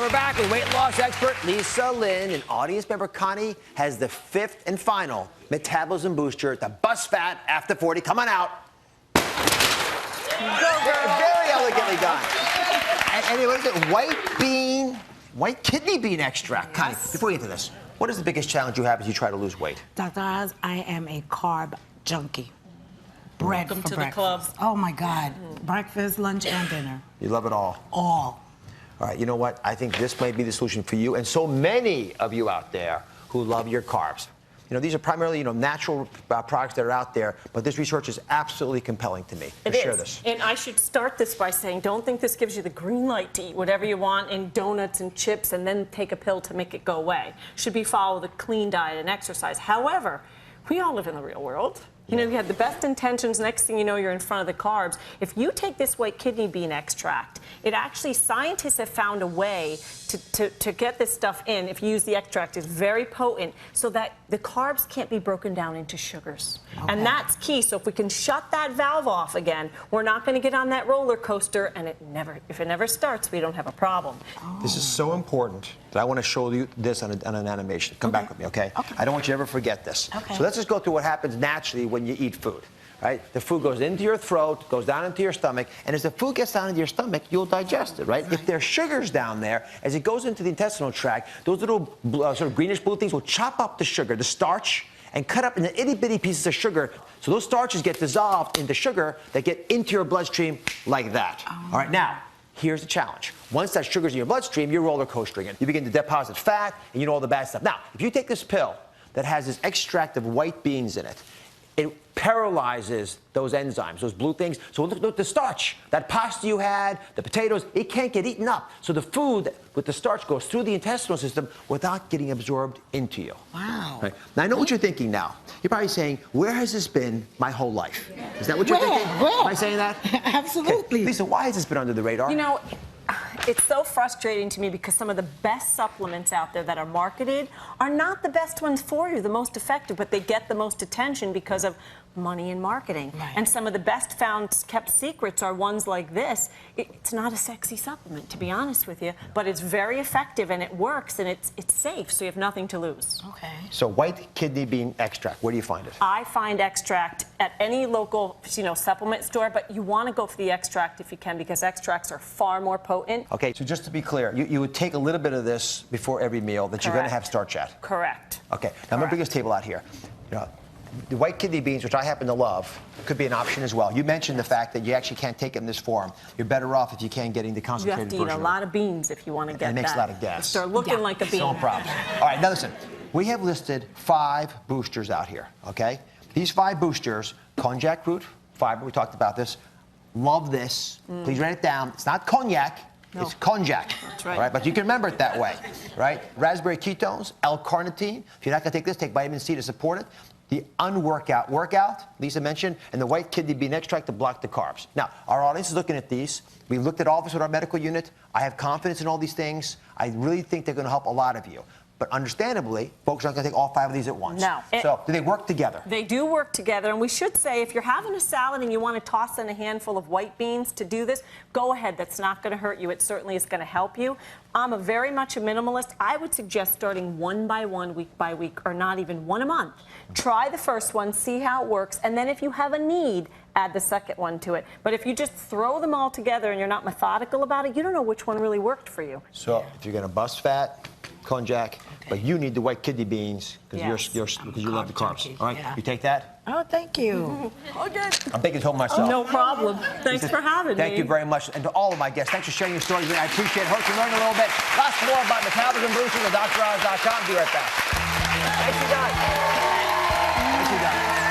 we're back with weight loss expert Lisa Lynn, and audience member Connie has the fifth and final metabolism booster to bust fat after 40. Come on out. Very elegantly done. And what is it? White kidney bean extract. Yes. Connie, before we get into this, what is the biggest challenge you have as you try to lose weight? Dr. Oz, I am a carb junkie. Bread Welcome for to breakfast. the club. Oh my God. Breakfast, lunch, and dinner. You love it all. All. All right, you know what? I think this might be the solution for you and so many of you out there who love your carbs. You know, these are primarily, natural products that are out there, but this research is absolutely compelling to me. Share this. And I should start this by saying, don't think this gives you the green light to eat whatever you want in donuts and chips and then take a pill to make it go away. Should be follow the clean diet and exercise. However, we all live in the real world. You know, you have the best intentions, next thing you know, you're in front of the carbs. If you take this white kidney bean extract, it actually, scientists have found a way to get this stuff in, if you use the extract, it's very potent, so that the carbs can't be broken down into sugars. Okay. And that's key. So if we can shut that valve off again, we're not going to get on that roller coaster, and if it never starts, we don't have a problem. Oh. This is so important that I want to show you this on an animation. Come back with me, okay? I don't want you to ever forget this. Okay. So let's just go through what happens naturally when you eat food. Right? The food goes into your throat, goes down into your stomach, and as the food gets down into your stomach, you'll digest it, right? If there's sugars down there, as it goes into the intestinal tract, those little sort of greenish blue things will chop up the sugar, the starch, and cut up into itty-bitty pieces of sugar. So those starches get dissolved into sugar that get into your bloodstream like that. All right, now, here's the challenge. Once that sugar's in your bloodstream, you're roller coastering it. You begin to deposit fat, and all the bad stuff. Now, if you take this pill that has this extract of white beans in it, it paralyzes those enzymes, those blue things. So look at the starch, that pasta you had, the potatoes, it can't get eaten up. So the food with the starch goes through the intestinal system without getting absorbed into you. Wow. Right? Now, I know what you're thinking now. You're probably saying, where has this been my whole life? Is that what you're thinking? Where? Am I saying that? Absolutely. Okay. Lisa, why has this been under the radar? You know, it's so frustrating to me because some of the best supplements out there that are marketed are not the best ones for you, the most effective, but they get the most attention because of money and marketing. Right. And some of the best found kept secrets are ones like this. It's not a sexy supplement, to be honest with you, but it's very effective and it works and it's safe, so you have nothing to lose. Okay. So white kidney bean extract, where do you find it? I find extract at any local, supplement store, but you want to go for the extract if you can because extracts are far more potent. Okay, so just to be clear, you would take a little bit of this before every meal that you're going to have starch at. Correct. Okay, now I'm going to bring this table out here. The white kidney beans, which I happen to love, could be an option as well. You mentioned the fact that you actually can't take it in this form. You're better off if you can getting the concentrated version. You have to eat a lot of beans if you want to get that. And it makes a lot of gas. You start looking like a bean. No problems. All right, now listen. We have listed 5 boosters out here, okay? These 5 boosters, konjac root, fiber, we talked about this. Love this. Please write it down. It's not cognac. No. It's konjac. That's right. All right, but you can remember it that way, right? Raspberry ketones, L-carnitine. If you're not going to take this, take vitamin C to support it. The unworkout workout, Lisa mentioned, and the white kidney bean extract to block the carbs. Now, our audience is looking at these. We looked at all of this with our medical unit. I have confidence in all these things. I really think they're going to help a lot of you. But understandably, folks aren't going to take all 5 of these at once. No. So do they work together? They do work together. And we should say, if you're having a salad and you want to toss in a handful of white beans to do this, go ahead. That's not going to hurt you. It certainly is going to help you. I'm very much a minimalist. I would suggest starting one by one, week by week, or not even one a month. Try the first one, see how it works, and then if you have a need, add the second one to it. But if you just throw them all together and you're not methodical about it, you don't know which one really worked for you. So if you're going to bust fat, konjac, but you need the white kidney beans because you love the carbs. All right, you take that? Oh, thank you. Oh, good. I'm baking home myself. No problem. Thanks for having me. Thank you very much. And to all of my guests, thanks for sharing your stories. I appreciate it. Hope you learned a little bit. Lots more about metabolism boosting at DrOz.com. Be right back. Thanks, you guys. Thanks, you guys.